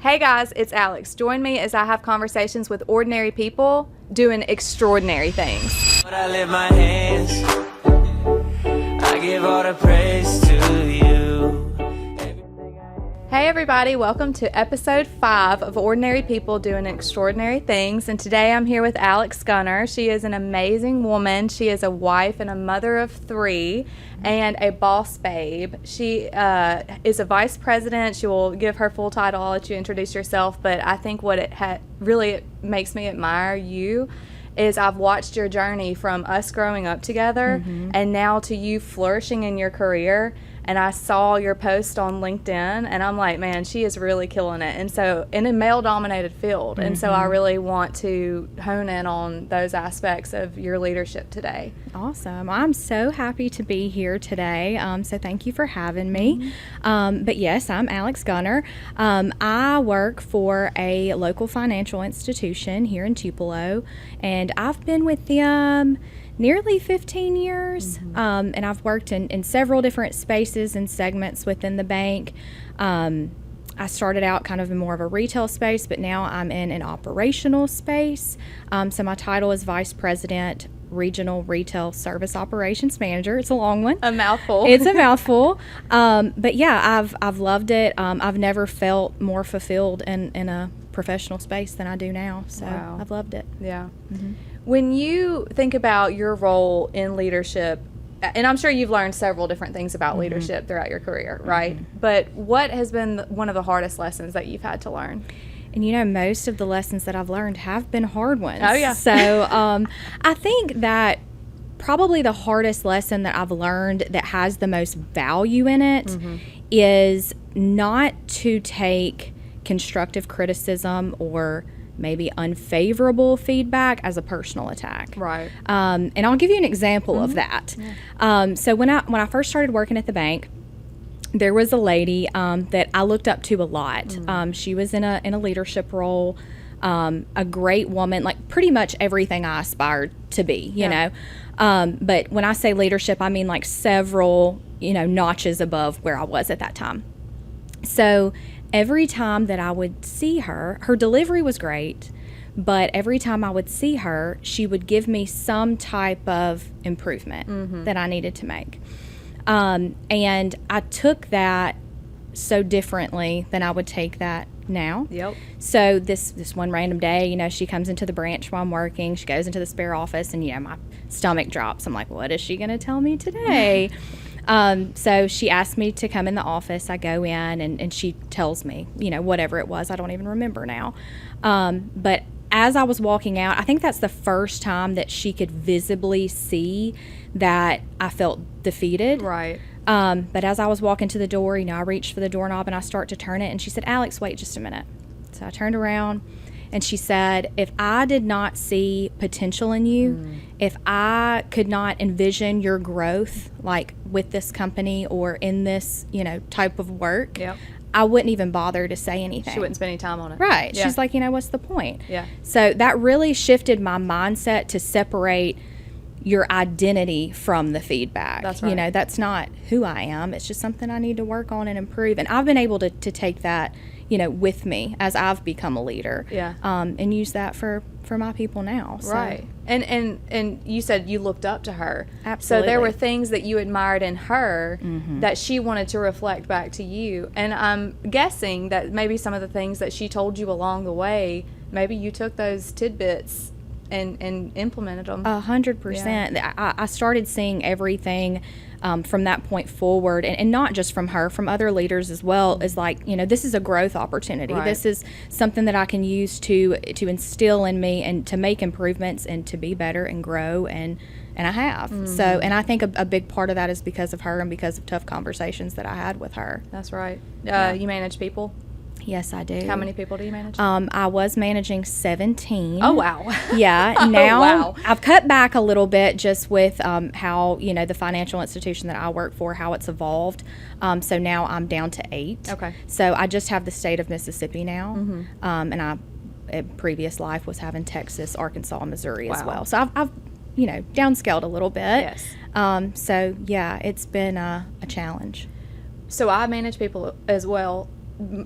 Hey guys, it's Alex. Join me as I have conversations with ordinary people doing extraordinary things. But I lift my hands, I give all the praise to you. Hey everybody, welcome to episode 5 of Ordinary People Doing Extraordinary Things. And today I'm here with Alix Gunner. She is an amazing woman. She is a wife and a mother of 3 and a boss babe. She is a vice president. She will give her full title. I'll let you introduce yourself. But I think what it really makes me admire you is I've watched your journey from us growing up together and now to you flourishing in your career. And I saw your post on LinkedIn, and I'm like, man, she is really killing it. And so, in a male-dominated field. And so I really want to hone in on those aspects of your leadership today. Awesome. I'm so happy to be here today. So thank you for having me. But yes, I'm Alix Gunner. I work for a local financial institution here in Tupelo, and I've been with them nearly 15 years, and I've worked in several different spaces and segments within the bank. I started out kind of in more of a retail space, but now I'm in an operational space. So my title is Vice President, Regional Retail Service Operations Manager. It's a long one. A mouthful. It's a mouthful. But yeah, I've loved it. I've never felt more fulfilled in a professional space than I do now. So Wow. I've loved it. Yeah. When you think about your role in leadership, and I'm sure you've learned several different things about leadership throughout your career, right? But what has been one of the hardest lessons that you've had to learn? And you know, most of the lessons that I've learned have been hard ones. Oh, yeah. So I think that probably the hardest lesson that I've learned that has the most value in it is not to take constructive criticism or maybe unfavorable feedback as a personal attack. Right. And I'll give you an example of that. So when I first started working at the bank, there was a lady that I looked up to a lot. She was in a leadership role, a great woman, like pretty much everything I aspired to be, you know. But when I say leadership, I mean like several, notches above where I was at that time. So every time that I would see her, her delivery was great, but every time I would see her, she would give me some type of improvement that I needed to make. And I took that so differently than I would take that now. Yep. So this one random day, she comes into the branch while I'm working. She goes into the spare office, and, my stomach drops. I'm like, what is she going to tell me today? So she asked me to come in the office. I go in and she tells me, whatever it was. I don't even remember now. But as I was walking out, I think that's the first time that she could visibly see that I felt defeated. Right. But as I was walking to the door, I reached for the doorknob and I start to turn it. And she said, Alex, wait just a minute. So I turned around. And she said, if I did not see potential in you, if I could not envision your growth, like with this company or in this, type of work, I wouldn't even bother to say anything. She wouldn't spend any time on it. Right. Yeah. She's like, what's the point? Yeah. So that really shifted my mindset to separate your identity from the feedback. That's right. That's not who I am. It's just something I need to work on and improve. And I've been able to take that with me as I've become a leader, and use that for my people now. So. Right. And you said you looked up to her. Absolutely. So there were things that you admired in her that she wanted to reflect back to you. And I'm guessing that maybe some of the things that she told you along the way, maybe you took those tidbits and implemented them. 100%. Yeah. I started seeing everything from that point forward, and not just from her, from other leaders as well, is like, this is a growth opportunity. Right. This is something that I can use to instill in me and to make improvements and to be better and grow, and I have. So, and I think a big part of that is because of her and because of tough conversations that I had with her. That's right. You manage people? Yes, I do. How many people do you manage? I was managing 17. Oh, wow. Yeah. Oh, Now wow. I've cut back a little bit just with how, the financial institution that I work for, how it's evolved. So now I'm down to 8. Okay. So I just have the state of Mississippi now. And I, in previous life, was having Texas, Arkansas, Missouri as Wow. well. So I've downscaled a little bit. Yes. So, yeah, it's been a challenge. So I manage people as well.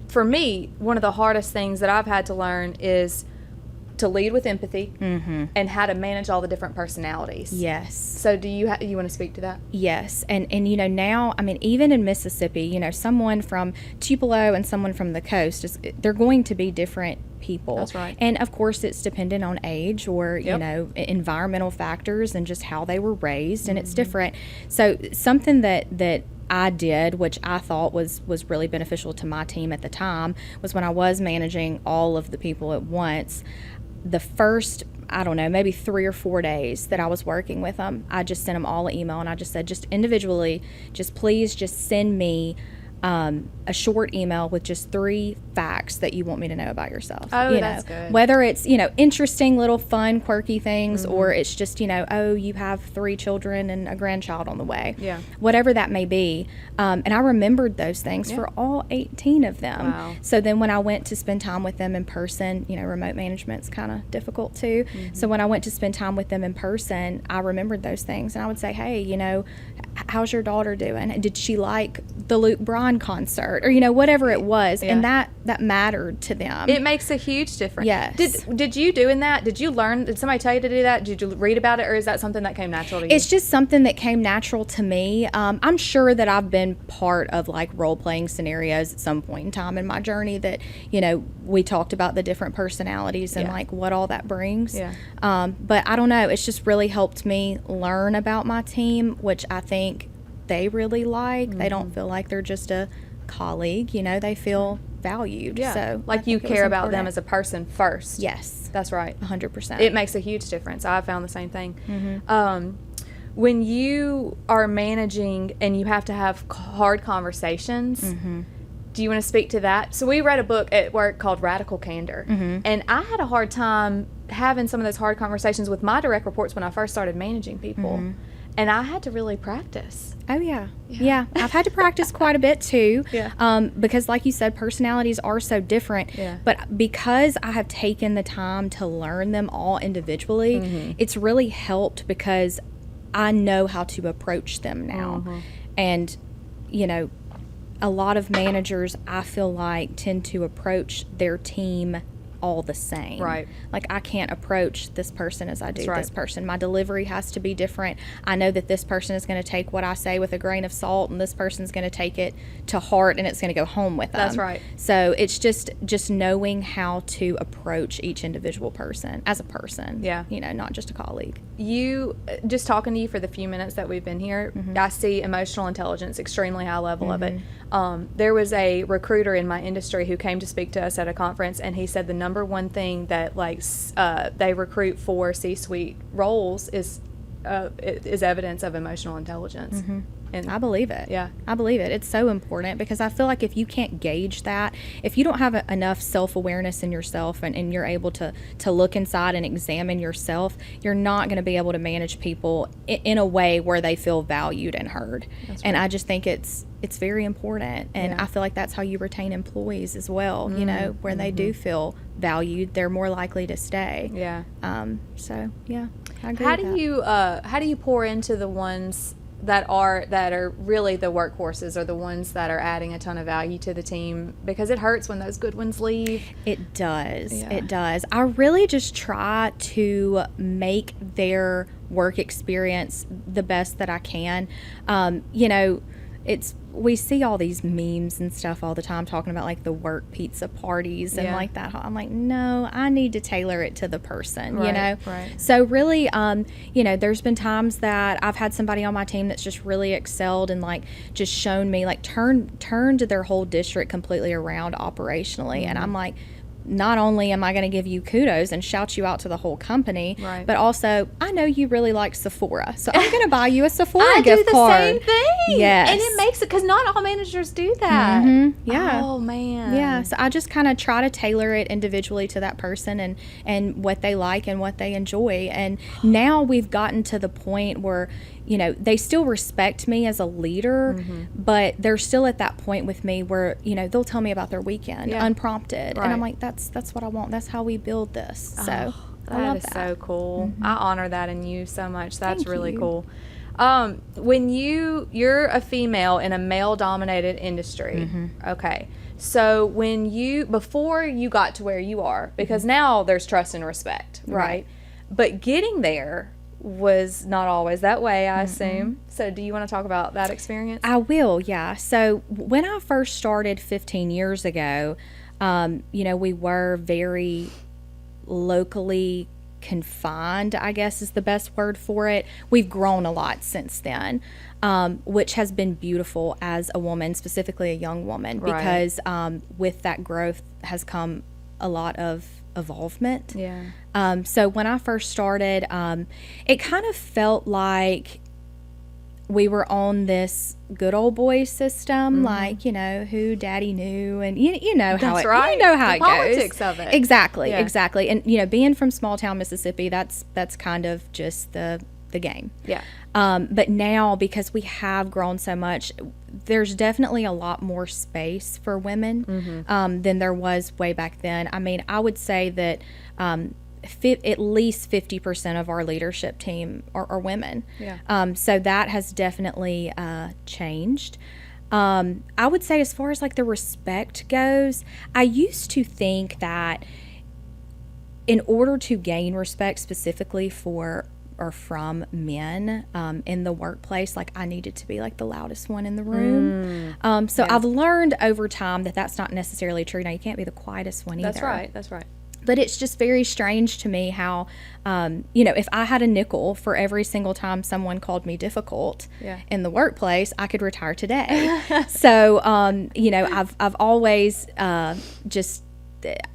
for me, one of the hardest things that I've had to learn is to lead with empathy and how to manage all the different personalities. Yes. So do you you want to speak to that? Yes. And now, I mean, even in Mississippi, someone from Tupelo and someone from the coast, they're going to be different people. That's right. And of course, it's dependent on age or, environmental factors and just how they were raised, and it's different. So something that I did, which I thought was really beneficial to my team at the time, was when I was managing all of the people at once, the first, I don't know, maybe 3 or 4 days that I was working with them, I just sent them all an email, and I just said, just individually, please send me a short email with just 3 facts that you want me to know about yourself. Oh, that's good. Whether it's, interesting little fun, quirky things, or it's just, oh, you have 3 children and a grandchild on the way. Yeah. Whatever that may be. And I remembered those things for all 18 of them. Wow. So then when I went to spend time with them in person, remote management's kind of difficult too. So when I went to spend time with them in person, I remembered those things. And I would say, hey, how's your daughter doing? Did she like the Luke Bryan concert? Or, whatever it was. Yeah. And that mattered to them. It makes a huge difference. Yes. Did you doing that? Did you learn? Did somebody tell you to do that? Did you read about it, or is that something that came natural to you? It's just something that came natural to me. I'm sure that I've been part of like role-playing scenarios at some point in time in my journey that, we talked about the different personalities and like what all that brings. Yeah. But I don't know. It's just really helped me learn about my team, which I think they really like. They don't feel like they're just a colleague, they feel valued. Yeah. So like you care about them as a person first. Yes. That's right. 100%. It makes a huge difference. I found the same thing. When you are managing and you have to have hard conversations, do you want to speak to that? So we read a book at work called Radical Candor, and I had a hard time having some of those hard conversations with my direct reports when I first started managing people, and I had to really practice. Oh, yeah. I've had to practice quite a bit, too. Yeah. Because, like you said, personalities are so different. Yeah. But because I have taken the time to learn them all individually, it's really helped because I know how to approach them now. And, a lot of managers, I feel like, tend to approach their team all the same. Right. Like, I can't approach this person as I do That's this right. person. My delivery has to be different. I know that this person is going to take what I say with a grain of salt, and this person's going to take it to heart, and it's going to go home with them. That's right. So it's just knowing how to approach each individual person as a person. Yeah. Not just a colleague. You, just talking to you for the few minutes that we've been here, I see emotional intelligence, extremely high level of it. There was a recruiter in my industry who came to speak to us at a conference, and he said the number one thing that they recruit for C-suite roles is evidence of emotional intelligence. And I believe it. Yeah. I believe it. It's so important because I feel like if you can't gauge that, if you don't have enough self-awareness in yourself and you're able to look inside and examine yourself, you're not going to be able to manage people in a way where they feel valued and heard. That's and right. I just think it's very important. And Yeah. I feel like that's how you retain employees as well, where they do feel valued, they're more likely to stay. Yeah. So, yeah, I agree How with do that. how do you pour into the ones that are really the workhorses, or the ones that are adding a ton of value to the team? Because it hurts when those good ones leave. It does. Yeah. It does. I really just try to make their work experience the best that I can. We see all these memes and stuff all the time talking about like the work pizza parties and Yeah. like that. I'm like, no, I need to tailor it to the person, Right. So really, there's been times that I've had somebody on my team that's just really excelled and like just shown me like turned their whole district completely around operationally. And I'm like, not only am I going to give you kudos and shout you out to the whole company, Right. but also I know you really like Sephora, so I'm going to buy you a Sephora I gift do the card. same thing. Yes. And it makes it, because not all managers do that. Yeah. Oh, man. Yeah, so I just kind of try to tailor it individually to that person and what they like and what they enjoy. And now we've gotten to the point where, they still respect me as a leader, but they're still at that point with me where, they'll tell me about their weekend Yeah. unprompted. Right. And I'm like, that's what I want. That's how we build this. So I That love is that. so cool. I honor that in you so much. That's Thank really you. cool. When you're a female in a male-dominated industry, okay, So before you got to where you are, because now there's trust and respect, right? But getting there was not always that way, I assume. So do you want to talk about that experience? I will, yeah. So when I first started 15 years ago, we were very locally confined, I guess is the best word for it. We've grown a lot since then, which has been beautiful as a woman, specifically a young woman, because with that growth has come a lot of evolvement. Yeah. So when I first started, it kind of felt like we were on this good old boy system, like, who daddy knew, and you know how That's it, right. you know how The it goes. politics of it. Exactly, Yeah. exactly. And being from small town Mississippi, that's kind of just the game. Yeah. But now, because we have grown so much, there's definitely a lot more space for women than there was way back then. I mean, I would say that at least 50% of our leadership team are women. Yeah. So that has definitely changed. I would say as far as like the respect goes, I used to think that in order to gain respect specifically from men in the workplace, like I needed to be like the loudest one in the room. So I've learned over time that that's not necessarily true. Now, you can't be the quietest one either. That's right. But it's just very strange to me how, if I had a nickel for every single time someone called me difficult in the workplace, I could retire today. So, I've always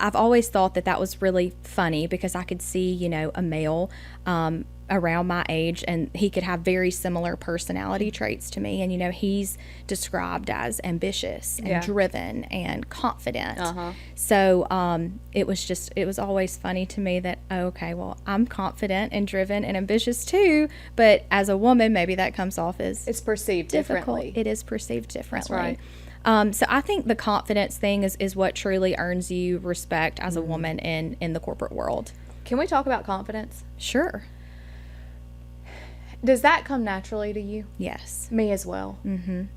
I've always thought that was really funny, because I could see, a male around my age, and he could have very similar personality traits to me. And, he's described as ambitious and driven and confident. So it was always funny to me that, okay, well, I'm confident and driven and ambitious too, but as a woman, maybe that comes off as It's perceived difficult. differently. It is perceived differently. That's right. So I think the confidence thing is what truly earns you respect as a woman in the corporate world. Can we talk about confidence? Sure. Does that come naturally to you? Yes. Me as well.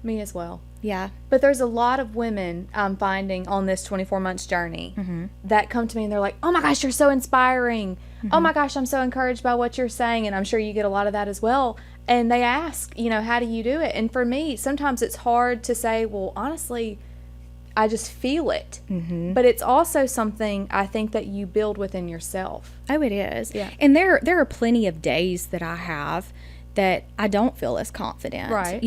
Me as well. Yeah. But there's a lot of women I'm finding on this 24 months journey that come to me and they're like, oh my gosh, you're so inspiring. Oh my gosh, I'm so encouraged by what you're saying. And I'm sure you get a lot of that as well. And they ask, how do you do it? And for me, sometimes it's hard to say, well, honestly, I just feel it. But it's also something I think that you build within yourself. Oh, it is. Yeah. And there are plenty of days that I have that I don't feel as confident. Right.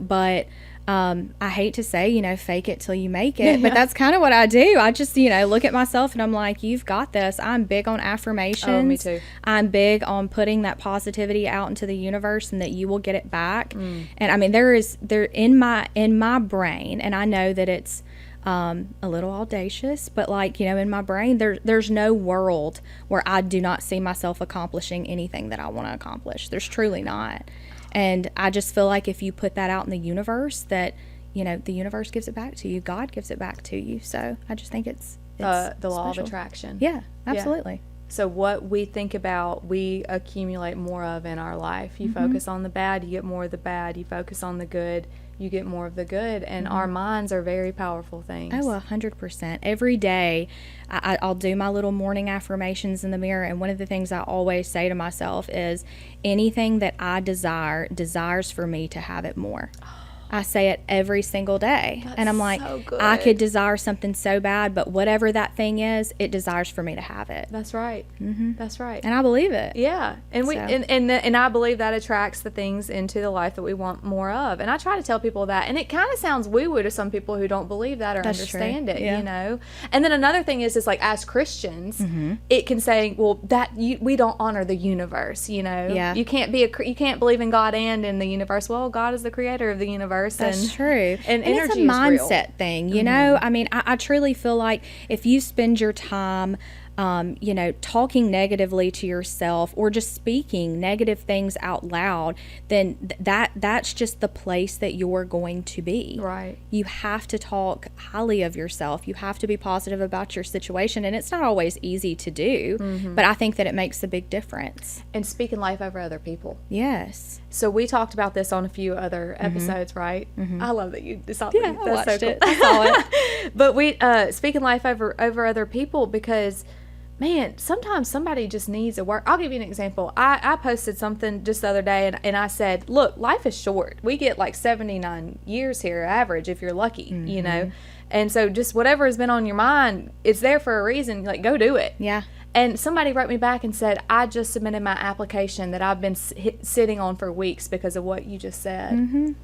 But I hate to say, fake it till you make it, but that's kind of what I do. I just, look at myself and I'm like, you've got this. I'm big on affirmations. Oh, me too. I'm big on putting that positivity out into the universe and that you will get it back. And I mean, there in my brain, and I know that it's a little audacious, but in my brain, there's no world where I do not see myself accomplishing anything that I want to accomplish. There's truly not. And I just feel like if you put that out in the universe, that, the universe gives it back to you. God gives it back to you. So I just think it's The law special. of attraction. Yeah, absolutely. So what we think about, we accumulate more of in our life. You focus on the bad, you get more of the bad. You focus on the good, you get more of the good. And our minds are very powerful things. Oh, 100%. Every day, I'll do my little morning affirmations in the mirror. And one of the things I always say to myself is, anything that I desires for me to have it more. I say it every single day. And I'm like, so good. I could desire something so bad, but whatever that thing is, it desires for me to have it. That's right. That's right. And I believe it. Yeah, and we So. and I believe that attracts the things into the life that we want more of. And I try to tell people that, and it kind of sounds woo-woo to some people who don't believe that or That's understand true. it. Yeah. And then another thing is like as Christians, it can say, well, we don't honor the universe. Yeah. You can't you can't believe in God and in the universe. Well, God is the creator of the universe. That's true. And it's a energy is real. mindset thing, I mean, I truly feel like if you spend your time talking negatively to yourself or just speaking negative things out loud, then that's just the place that you're going to be. Right. You have to talk highly of yourself. You have to be positive about your situation, and it's not always easy to do, but I think that it makes a big difference. And speaking life over other people. Yes. So we talked about this on a few other episodes, right? I love that you saw Yeah, that. I That's watched so cool. it. I saw it. But we speaking life over other people, because man, sometimes somebody just needs a word. I'll give you an example. I posted something just the other day, and I said, look, life is short. We get like 79 years here average if you're lucky, you know. And so just whatever has been on your mind, it's there for a reason. Like, go do it. Yeah. And somebody wrote me back and said, I just submitted my application that I've been sitting on for weeks because of what you just said.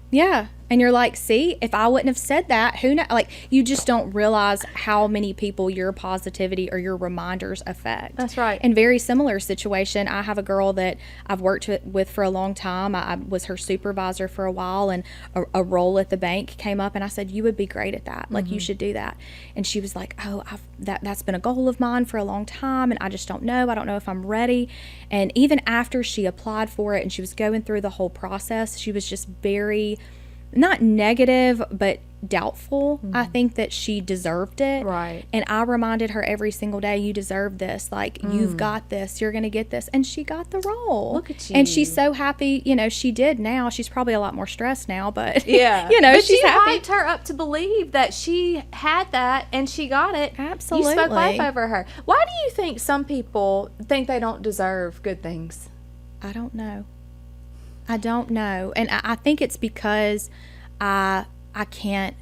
Yeah. And you're like, see, if I wouldn't have said that, who knows? Like, you just don't realize how many people your positivity or your reminders affect. That's right. In very similar situation, I have a girl that I've worked with for a long time. I was her supervisor for a while, and a role at the bank came up, and I said, you would be great at that. Like, you should do that. And she was like, oh, that's been a goal of mine for a long time, and I just don't know. I don't know if I'm ready. And even after she applied for it and she was going through the whole process, she was just very, not negative, but doubtful. I think that she deserved it. Right. And I reminded her every single day, you deserve this. Like, you've got this. You're going to get this. And she got the role. Look at you. And she's so happy. She did now. She's probably a lot more stressed now, but, Yeah. but she's happy. hyped her up to believe that she had that and she got it. Absolutely. You spoke life over her. Why do you think some people think they don't deserve good things? I don't know. And I think it's because I can't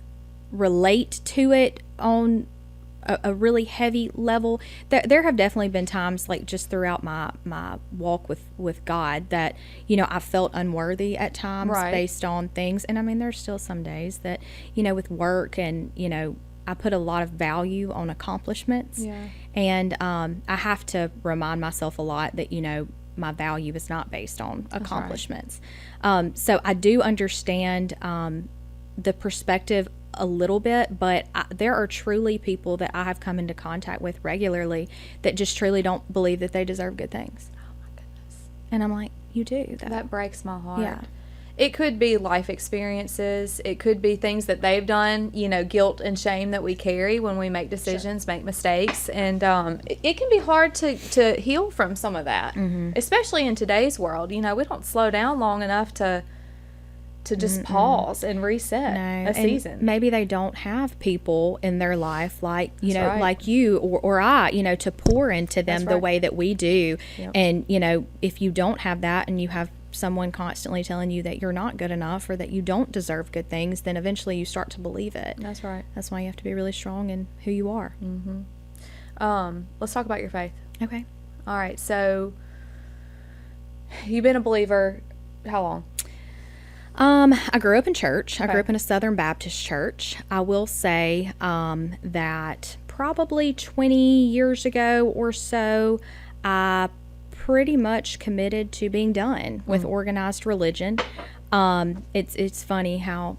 relate to it on a really heavy level. There have definitely been times, like just throughout my walk with God, that, I felt unworthy at times. Right. Based on things. And I mean, there's still some days that, with work and, I put a lot of value on accomplishments. Yeah. And I have to remind myself a lot that, my value is not based on accomplishments. Right. So I do understand the perspective a little bit, but there are truly people that I have come into contact with regularly that just truly don't believe that they deserve good things. Oh my goodness. And I'm like, you do, though. That breaks my heart. Yeah. It could be life experiences. It could be things that they've done, guilt and shame that we carry when we make decisions, make mistakes. And it can be hard to heal from some of that, especially in today's world. We don't slow down long enough to just pause and reset a season. Maybe they don't have people in their life like, right. like you or I, to pour into them the way that we do. Yep. And, if you don't have that and you have someone constantly telling you that you're not good enough or that you don't deserve good things, then eventually you start to believe it. That's right. That's why you have to be really strong in who you are. Let's talk about your faith. Okay. All right. So you've been a believer how long? I grew up in church. Okay. I grew up in a Southern Baptist church. I will say that probably 20 years ago or so, I pretty much committed to being done with organized religion. It's funny how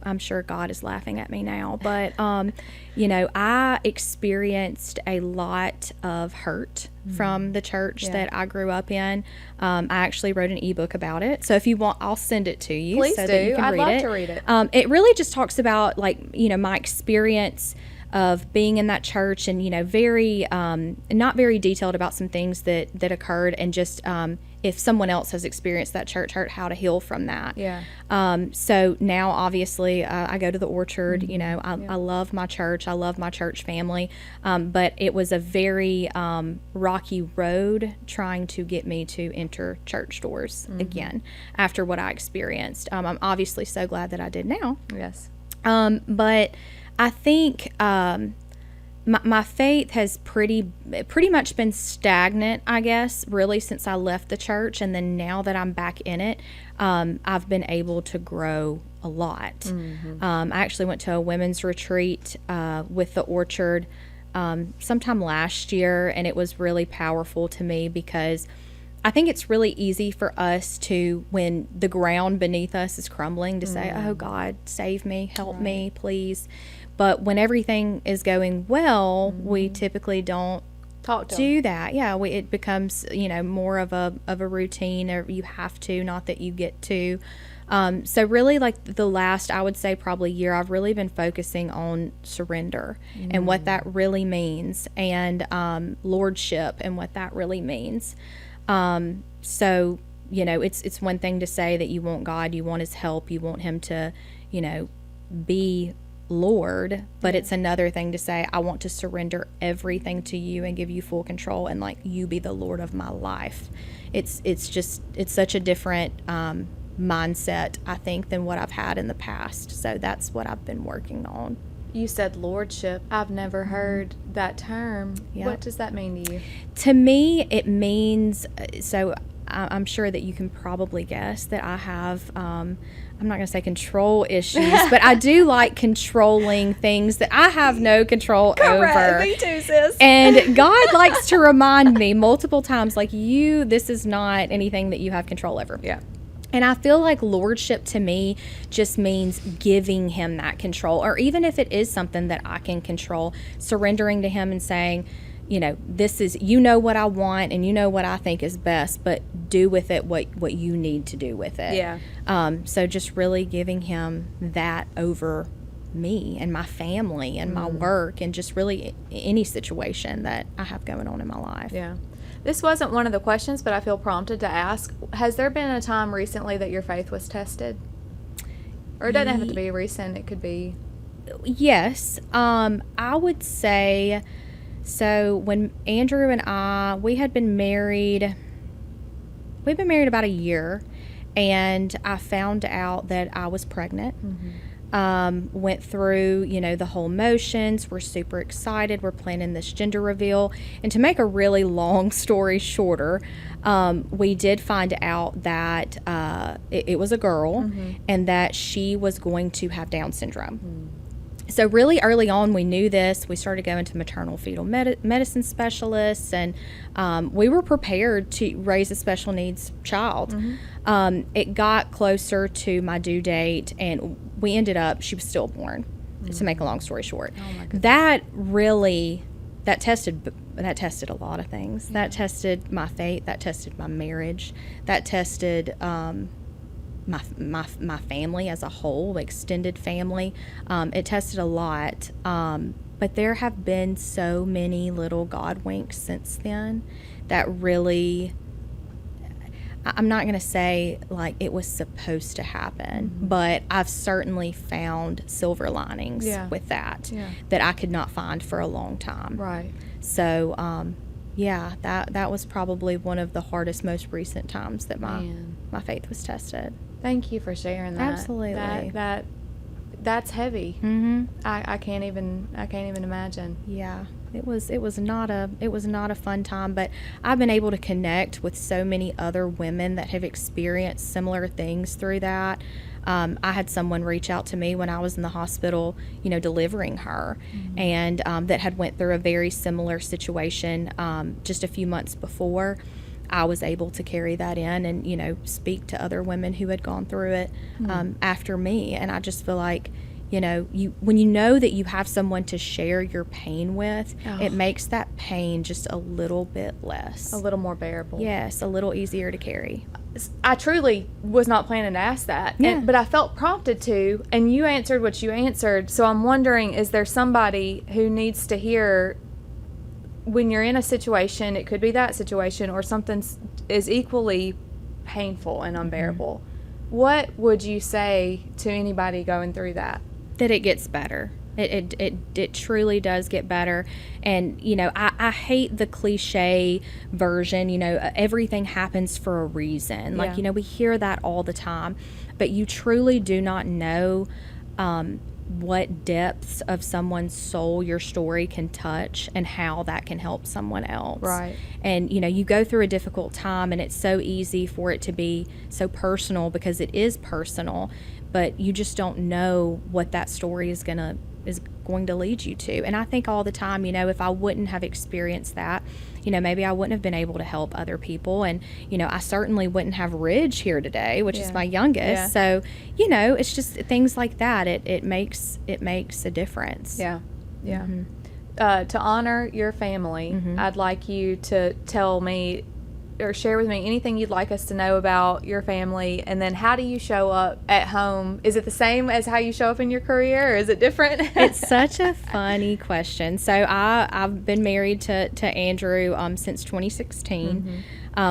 I'm sure God is laughing at me now, but I experienced a lot of hurt from the church that I grew up in. I actually wrote an ebook about it, so if you want, I'll send it to you. Please so do. That you can I'd read love it. to read it. It really just talks about my experience of being in that church, and very not very detailed about some things that occurred, and just if someone else has experienced that church hurt, how to heal from that. Yeah. So now obviously I go to the Orchard. I love my church. I love my church family. But it was a very rocky road trying to get me to enter church doors again after what I experienced. I'm obviously so glad that I did now. Yes. But I think my faith has pretty much been stagnant, I guess, really since I left the church. And then now that I'm back in it, I've been able to grow a lot. I actually went to a women's retreat with the Orchard sometime last year, and it was really powerful to me because I think it's really easy for us to, when the ground beneath us is crumbling, to say, oh, God, save me, help me, please. But when everything is going well, we typically don't Talk to do that. Yeah, it becomes, more of a routine, or you have to, not that you get to. So really, like the last, I would say probably year, I've really been focusing on surrender and what that really means, and lordship and what that really means. So, it's one thing to say that you want God, you want his help, you want him to, be Lord, but it's another thing to say, I want to surrender everything to you and give you full control, and like you be the Lord of my life. It's such a different mindset, I think, than what I've had in the past. So that's what I've been working on. You said lordship. I've never heard that term. Yep. What does that mean to you? To me, it means, so I'm sure that you can probably guess that I have, I'm not going to say control issues, but I do like controlling things that I have no control over. Me too, sis. And God likes to remind me multiple times, like, this is not anything that you have control over. Yeah. And I feel like lordship to me just means giving him that control, or even if it is something that I can control, surrendering to him and saying, this is, what I want and what I think is best, but do with it what you need to do with it. Yeah. So just really giving him that over me and my family and my work, and just really any situation that I have going on in my life. Yeah. This wasn't one of the questions, but I feel prompted to ask, has there been a time recently that your faith was tested? Or it doesn't have to be recent, it could be. Yes. I would say, so when Andrew and we had been married, we've been married about a year, and I found out that I was pregnant. Went through, the whole motions. We're super excited. We're planning this gender reveal. And to make a really long story shorter, we did find out that it was a girl, and that she was going to have Down syndrome. So really early on, we knew this. We started going to maternal fetal medicine specialists, and we were prepared to raise a special needs child. It got closer to my due date, and we ended up, she was stillborn, to make a long story short. Oh my goodness. That tested a lot of things. That tested my faith. That tested my marriage. That tested my family as a whole, extended family. It tested a lot. But there have been so many little God winks since then that really, I'm not going to say like it was supposed to happen, but I've certainly found silver linings with that I could not find for a long time. Right. So, that was probably one of the hardest, most recent times that my faith was tested. Thank you for sharing that. Absolutely. That's heavy. Mm-hmm. I can't even imagine. Yeah. It was not a fun time, but I've been able to connect with so many other women that have experienced similar things through that. I had someone reach out to me when I was in the hospital, delivering her, and that had went through a very similar situation just a few months before. I was able to carry that in and, speak to other women who had gone through it after me. And I just feel like, when you know that you have someone to share your pain with, it makes that pain just a little bit less. A little more bearable. Yes, a little easier to carry. I truly was not planning to ask that, but I felt prompted to, and you answered what you answered. So I'm wondering, is there somebody who needs to hear, when you're in a situation, it could be that situation or something is equally painful and unbearable. What would you say to anybody going through that? That it gets better. It truly does get better. And, I hate the cliche version, everything happens for a reason. Like, we hear that all the time. But you truly do not know what depths of someone's soul your story can touch and how that can help someone else. Right. And, you go through a difficult time, and it's so easy for it to be so personal because it is personal, but you just don't know what that story is going going to lead you to. And I think all the time, if I wouldn't have experienced that, maybe I wouldn't have been able to help other people. And, I certainly wouldn't have Ridge here today, which is my youngest. Yeah. So, it's just things like that. It makes a difference. Yeah. Yeah. To honor your family, I'd like you to tell me or share with me anything you'd like us to know about your family, and then how do you show up at home? Is it the same as how you show up in your career, or is it different? It's such a funny question. So I've been married to Andrew since 2016.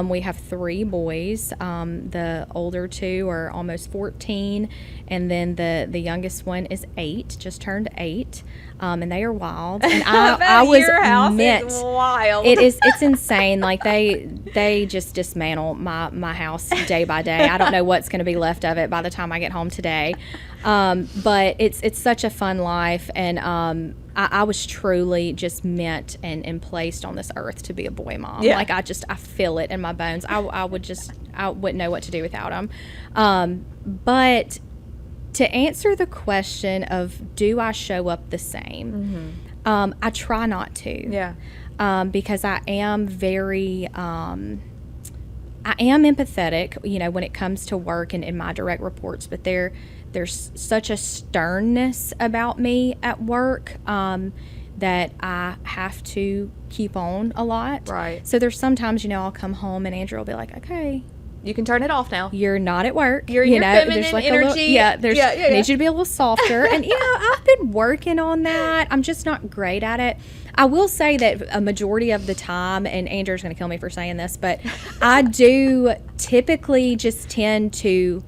We have 3 boys. The older 2 are almost 14, and then the youngest one is 8, just turned 8. And they are wild. And I was your house is wild. It's insane. Like they just dismantle my house day by day. I don't know what's going to be left of it by the time I get home today. But it's such a fun life, and I was truly just meant and placed on this earth to be a boy mom. Yeah. Like I feel it in my bones. I wouldn't know what to do without them. But to answer the question of do I show up the same, I try not to. Yeah. Because I am very I am empathetic, when it comes to work and in my direct reports, but there's such a sternness about me at work that I have to keep on a lot. Right. So there's sometimes, I'll come home and Andrew will be like, okay, You can turn it off now. you're not at work. You're your feminine there's like energy. A little, Yeah. need you to be a little softer. And I've been working on that. I'm just not great at it. I will say that a majority of the time, and Andrew's going to kill me for saying this, but I do typically just tend to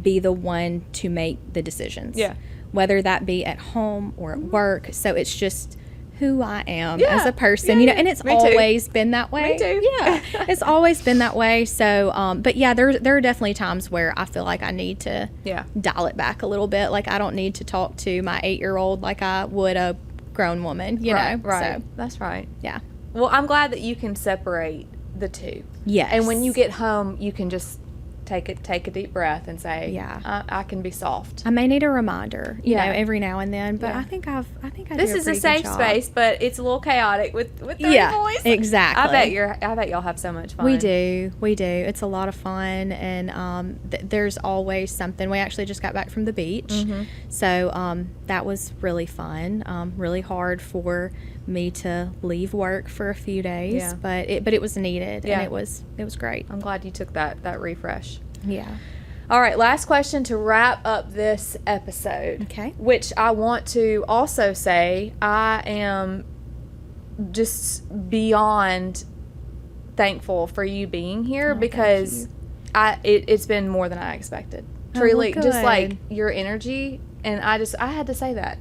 be the one to make the decisions. Yeah. Whether that be at home or at work. So it's just who I am Yeah. as a person, Yeah, and it's Me too. always been that way. Me too. Yeah, it's always been that way. So, but yeah, there are definitely times where I feel like I need to Yeah. dial it back a little bit. Like I don't need to talk to my 8-year-old like I would a grown woman, you know? Right. So, That's right. yeah. Well, I'm glad that you can separate the two. Yes. And when you get home, you can just take a deep breath and say, Yeah. I can be soft. I may need a reminder, you Yeah. know, every now and then, but Yeah. I think I This do is a pretty good safe job. space, but it's a little chaotic with 30 Yeah, boys. exactly. I bet y'all have so much fun. We do. It's a lot of fun, and there's always something. We actually just got back from the beach, Mm-hmm. so that was really fun. Really hard for me to leave work for a few days, Yeah. but it was needed, Yeah. and it was great. I'm glad you took that refresh. Yeah. All right, last question to wrap up this episode. Okay. Which I want to also say I am just beyond thankful for you being here, Oh, because it's been more than I expected. Oh, Truly, well, just like good. your energy, and I had to say that.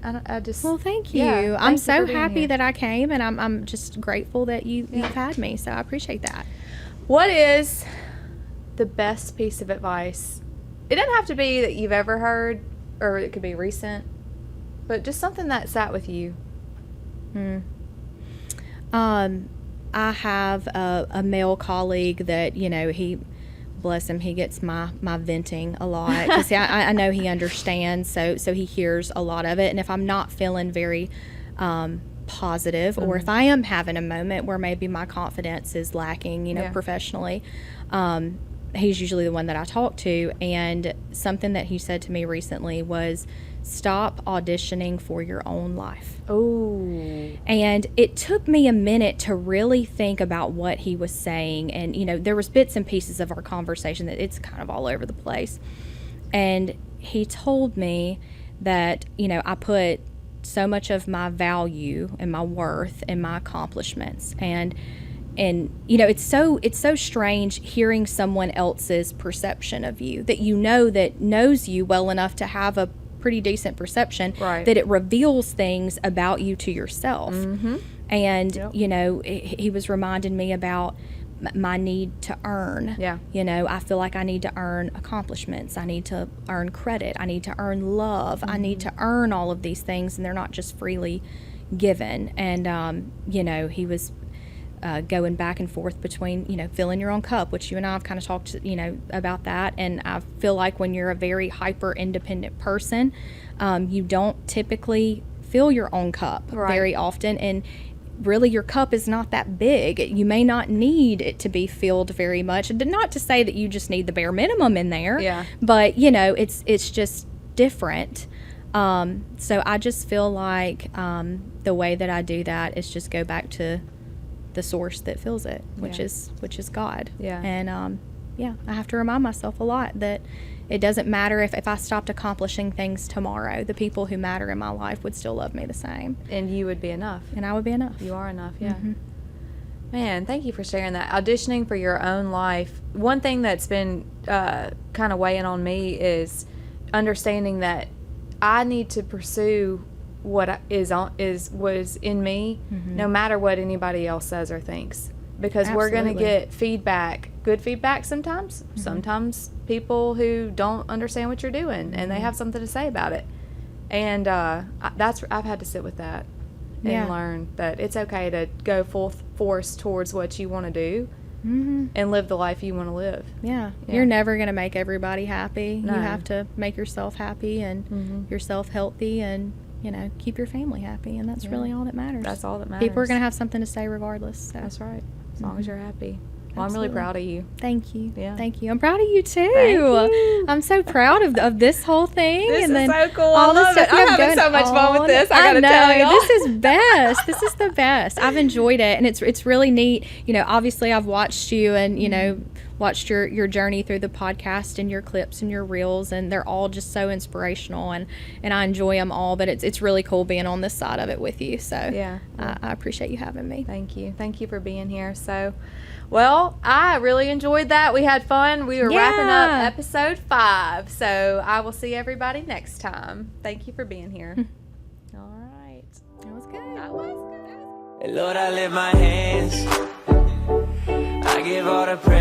Well, thank you. Yeah, I'm thank you so for being happy here. that I came, and I'm just grateful that you've had me. So I appreciate that. What is the best piece of advice? It doesn't have to be that you've ever heard, or it could be recent, but just something that sat with you. I have a male colleague that, he, bless him, he gets my venting a lot. 'Cause I know he understands, so he hears a lot of it. And if I'm not feeling very positive, or if I am having a moment where maybe my confidence is lacking, Yeah. professionally, he's usually the one that I talk to. And something that he said to me recently was, stop auditioning for your own life. Oh. And it took me a minute to really think about what he was saying. And, there was bits and pieces of our conversation that it's kind of all over the place. And he told me that, I put so much of my value and my worth in my accomplishments. And it's so strange hearing someone else's perception of you that that knows you well enough to have a pretty decent perception, Right. that it reveals things about you to yourself. Mm-hmm. And Yep. he was reminding me about my need to earn. Yeah. I feel like I need to earn accomplishments. I need to earn credit. I need to earn love. I need to earn all of these things, and they're not just freely given. And he was going back and forth between, filling your own cup, which you and I have kind of talked, about that. And I feel like when you're a very hyper independent person, you don't typically fill your own cup very often, and really your cup is not that big. You may not need it to be filled very much. Not to say that you just need the bare minimum in there, but you know, it's just different. So I just feel like the way that I do that is just go back to the source that fills it, which is God. And I have to remind myself a lot that it doesn't matter if I stopped accomplishing things tomorrow, the people who matter in my life would still love me the same. And you would be enough. And I would be enough. You are enough, Man, thank you for sharing that. Auditioning for your own life. One thing that's been kind of weighing on me is understanding that I need to pursue what was in me, no matter what anybody else says or thinks. Because we're going to get feedback, good feedback sometimes. Sometimes people who don't understand what you're doing, and they have something to say about it. And I've had to sit with that and learn that it's okay to go full force towards what you want to do and live the life you want to live. You're never going to make everybody happy. No. You have to make yourself happy and yourself healthy, and you know, keep your family happy, and that's really all that matters. That's all that matters. People are going to have something to say regardless. So. That's right. As long as you're happy. Well, I'm really proud of you. Thank you. Yeah. Thank you. I'm proud of you too. Thank you. I'm so proud of this whole thing. This and is then so cool. I love it. I'm having so much fun with this. I gotta tell you. This is best. This is the best. I've enjoyed it, and it's really neat. You know, obviously I've watched you, and you know, watched your journey through the podcast and your clips and your reels, and they're all just so inspirational, and I enjoy them all. But it's really cool being on this side of it with you. So I appreciate you having me. Thank you. Thank you for being here. So. Well, I really enjoyed that. We had fun. We were wrapping up episode 5. So I will see everybody next time. Thank you for being here. All right. That was good. That was good. Lord, I lift my hands. I give all the praise.